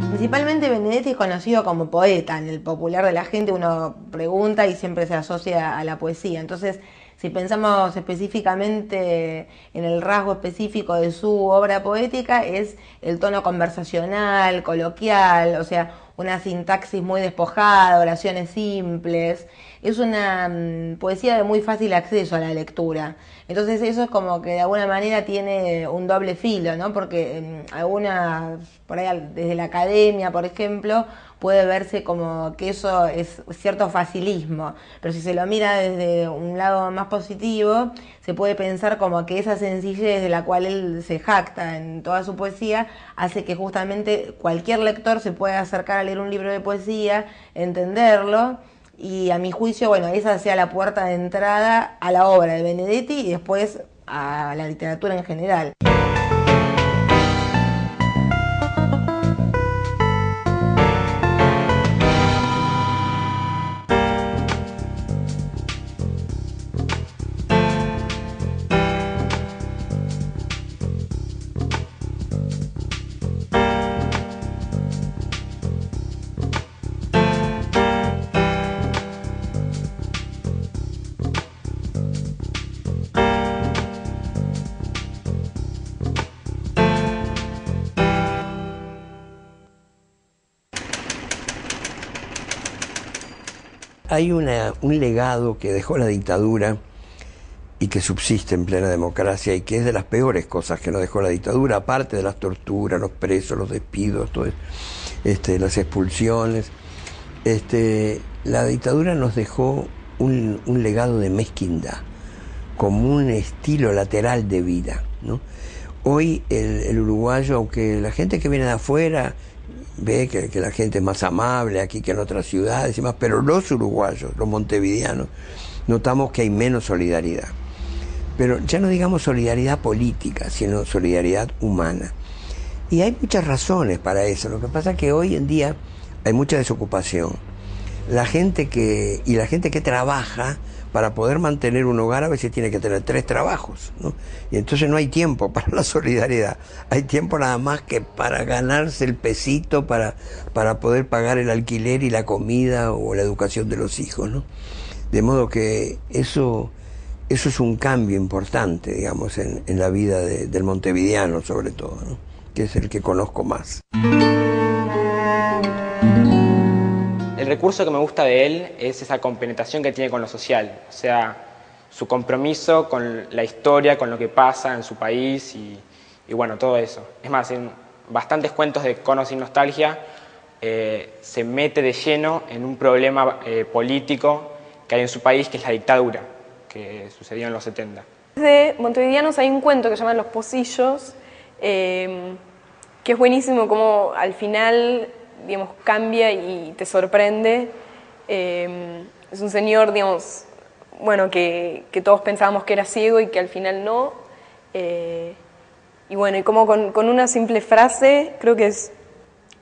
Principalmente Benedetti es conocido como poeta, en el popular de la gente uno pregunta y siempre se asocia a la poesía. Entonces, si pensamos específicamente en el rasgo específico de su obra poética, es el tono conversacional, coloquial, o sea, una sintaxis muy despojada, oraciones simples. Es una poesía de muy fácil acceso a la lectura. Entonces eso es como que de alguna manera tiene un doble filo, ¿no? Porque algunas, por ahí desde la academia, por ejemplo, puede verse como que eso es cierto facilismo, pero si se lo mira desde un lado más positivo, se puede pensar como que esa sencillez de la cual él se jacta en toda su poesía hace que justamente cualquier lector se pueda acercar a leer un libro de poesía, entenderlo, y a mi juicio, bueno, esa sea la puerta de entrada a la obra de Benedetti y después a la literatura en general. Hay un legado que dejó la dictadura y que subsiste en plena democracia y que es de las peores cosas que nos dejó la dictadura, aparte de las torturas, los presos, los despidos, todo, las expulsiones. La dictadura nos dejó un legado de mezquindad, como un estilo lateral de vida, ¿no? Hoy el uruguayo, aunque la gente que viene de afuera ve que la gente es más amable aquí que en otras ciudades y más, pero los uruguayos, los montevideanos, notamos que hay menos solidaridad. Pero ya no digamos solidaridad política, sino solidaridad humana. Y hay muchas razones para eso. Lo que pasa es que hoy en día hay mucha desocupación. La gente que trabaja para poder mantener un hogar a veces tiene que tener 3 trabajos, ¿no? Y entonces no hay tiempo para la solidaridad. Hay tiempo nada más que para ganarse el pesito para poder pagar el alquiler y la comida o la educación de los hijos, ¿no? De modo que eso es un cambio importante, digamos, en la vida del montevideano sobre todo, ¿no? Que es el que conozco más. El recurso que me gusta de él es esa compenetración que tiene con lo social, o sea, su compromiso con la historia, con lo que pasa en su país y bueno, todo eso. Es más, en bastantes cuentos de Conos y Nostalgia se mete de lleno en un problema político que hay en su país, que es la dictadura, que sucedió en los 70. De Montevideanos hay un cuento que se llama Los Pocillos, que es buenísimo como al final, digamos, cambia y te sorprende. Es un señor, digamos, bueno, que todos pensábamos que era ciego y que al final no. Y bueno, y como con una simple frase, creo que es,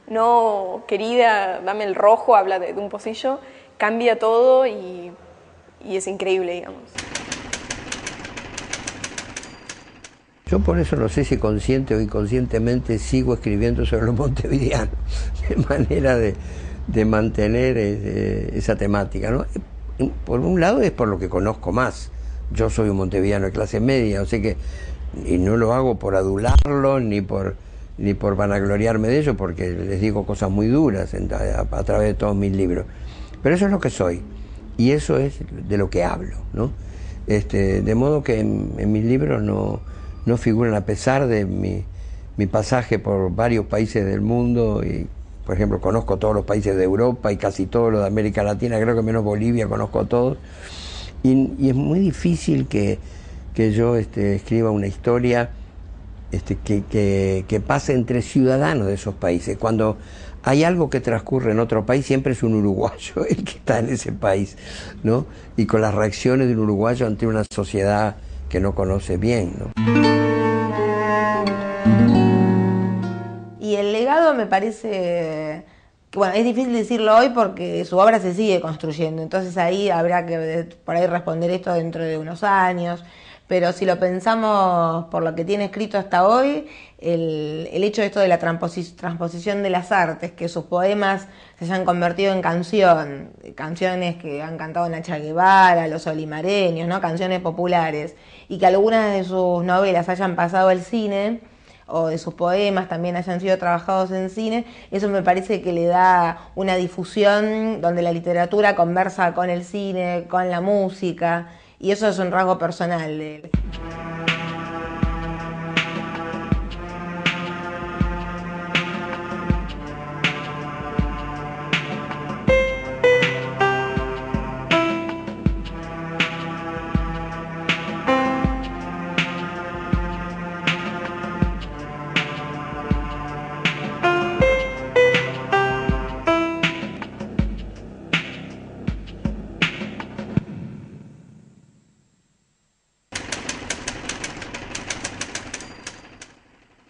no, querida, dame el rojo, habla de un pocillo, cambia todo y es increíble, digamos. Yo por eso no sé si consciente o inconscientemente sigo escribiendo sobre los montevideanos, de manera de mantener esa temática, ¿no? Por un lado es por lo que conozco más. Yo soy un montevideano de clase media, o sea que, y no lo hago por adularlo ni por vanagloriarme de ello, porque les digo cosas muy duras a través de todos mis libros. Pero eso es lo que soy, y eso es de lo que hablo, ¿no? De modo que en mis libros no figuran, a pesar de mi pasaje por varios países del mundo, y por ejemplo conozco todos los países de Europa y casi todos los de América Latina, creo que menos Bolivia conozco a todos, y es muy difícil que yo escriba una historia que pase entre ciudadanos de esos países. Cuando hay algo que transcurre en otro país, siempre es un uruguayo el que está en ese país, ¿no? Y con las reacciones de un uruguayo ante una sociedad que no conoce bien, ¿no? Y el legado me parece que, bueno, es difícil decirlo hoy porque su obra se sigue construyendo, entonces ahí habrá que por ahí responder esto dentro de unos años, pero si lo pensamos por lo que tiene escrito hasta hoy, el hecho de esto de la transposición de las artes, que sus poemas se hayan convertido en canciones que han cantado Nacha Guevara, los olimareños, ¿no? Canciones populares, y que algunas de sus novelas hayan pasado al cine, o de sus poemas también hayan sido trabajados en cine, eso me parece que le da una difusión donde la literatura conversa con el cine, con la música, y eso es un rasgo personal de él.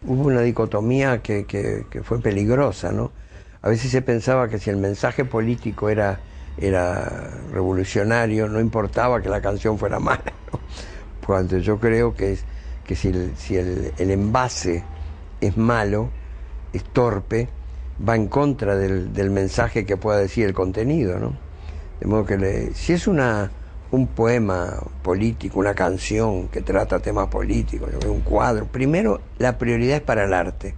Hubo una dicotomía que fue peligrosa, ¿no? A veces se pensaba que si el mensaje político era revolucionario, no importaba que la canción fuera mala, ¿no? Cuando yo creo que si el envase es malo, es torpe, va en contra del mensaje que pueda decir el contenido, ¿no? De modo que si es un poema político, una canción que trata temas políticos, un cuadro, primero la prioridad es para el arte,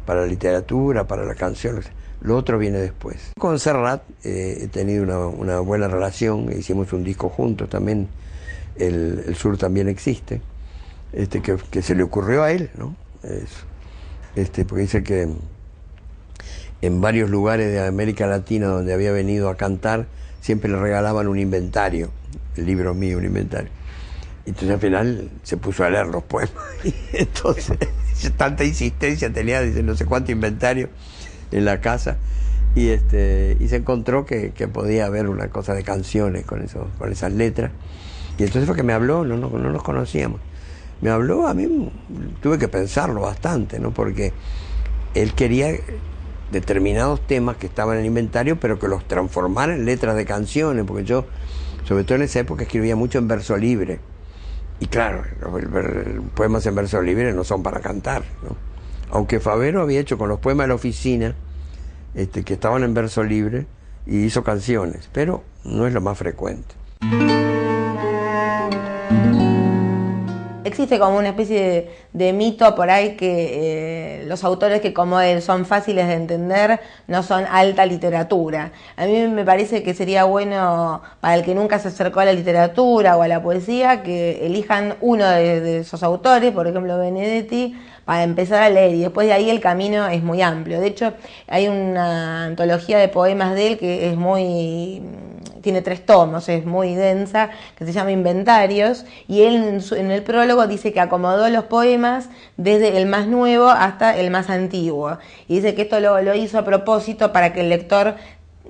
para la literatura, para la canción, lo otro viene después. Con Serrat he tenido una buena relación, hicimos un disco juntos también, el Sur también existe, que se le ocurrió a él, ¿no? Porque dice que en varios lugares de América Latina donde había venido a cantar, siempre le regalaban un inventario, el libro mío, un inventario. Entonces al final se puso a leer los poemas. Y entonces, tanta insistencia tenía, dice, no sé cuánto inventario en la casa. Y se encontró que podía haber una cosa de canciones con esas letras. Y entonces fue que me habló, no nos conocíamos. Me habló, a mí tuve que pensarlo bastante, ¿no? Porque él quería determinados temas que estaban en el inventario, pero que los transformara en letras de canciones, porque yo, sobre todo en esa época, escribía mucho en verso libre. Y claro, los poemas en verso libre no son para cantar, ¿no? Aunque Favero había hecho con los poemas de la oficina, que estaban en verso libre, y hizo canciones, pero no es lo más frecuente. Existe como una especie de mito por ahí que los autores que como él son fáciles de entender no son alta literatura. A mí me parece que sería bueno para el que nunca se acercó a la literatura o a la poesía que elijan uno de esos autores, por ejemplo Benedetti, para empezar a leer, y después de ahí el camino es muy amplio. De hecho, hay una antología de poemas de él que es tiene 3 tomos, es muy densa, que se llama Inventarios, y él en el prólogo dice que acomodó los poemas desde el más nuevo hasta el más antiguo, y dice que esto lo hizo a propósito para que el lector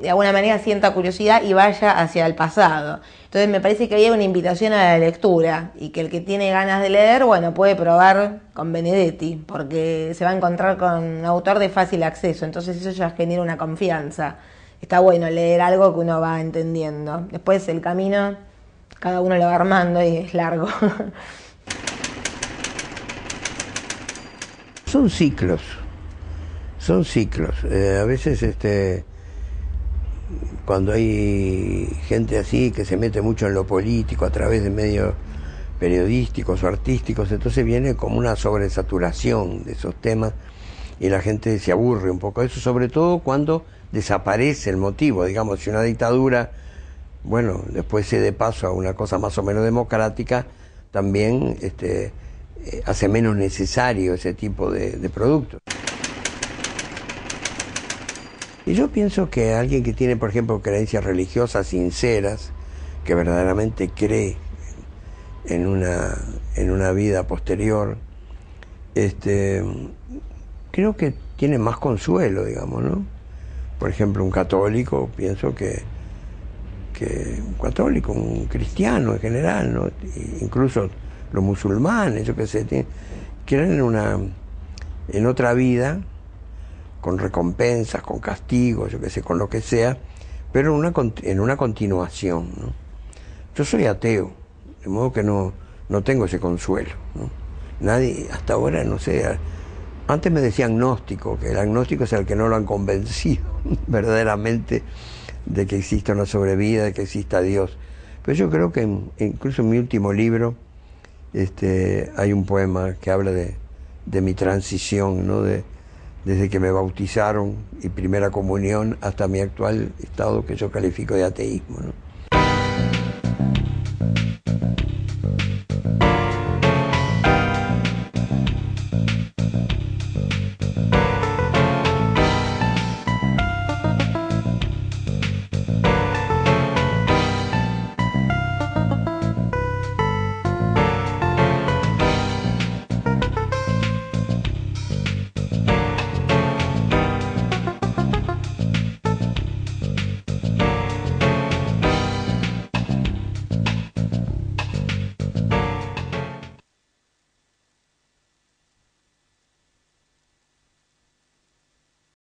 de alguna manera sienta curiosidad y vaya hacia el pasado. Entonces me parece que hay una invitación a la lectura, y que el que tiene ganas de leer, bueno, puede probar con Benedetti, porque se va a encontrar con un autor de fácil acceso, entonces eso ya genera una confianza. Está bueno leer algo que uno va entendiendo. Después el camino, cada uno lo va armando y es largo. Son ciclos. A veces cuando hay gente así que se mete mucho en lo político a través de medios periodísticos o artísticos, entonces viene como una sobresaturación de esos temas y la gente se aburre un poco de eso, sobre todo cuando desaparece el motivo. Digamos, si una dictadura, bueno, después se dé paso a una cosa más o menos democrática, también hace menos necesario ese tipo de productos. Y yo pienso que alguien que tiene, por ejemplo, creencias religiosas sinceras, que verdaderamente cree en una vida posterior, creo que tiene más consuelo, digamos, ¿no? Por ejemplo, un católico, pienso que un católico, un cristiano en general, ¿no? Incluso los musulmanes, yo qué sé, creen en otra vida, con recompensas, con castigos, yo qué sé, con lo que sea, pero en una continuación, ¿no? Yo soy ateo, de modo que no no tengo ese consuelo, ¿no? Nadie, hasta ahora, no sé, antes me decían agnóstico, que el agnóstico es el que no lo han convencido verdaderamente de que exista una sobrevida, de que exista Dios. Pero yo creo que incluso en mi último libro hay un poema que habla de mi transición, ¿no? Desde que me bautizaron y primera comunión hasta mi actual estado que yo califico de ateísmo, ¿no?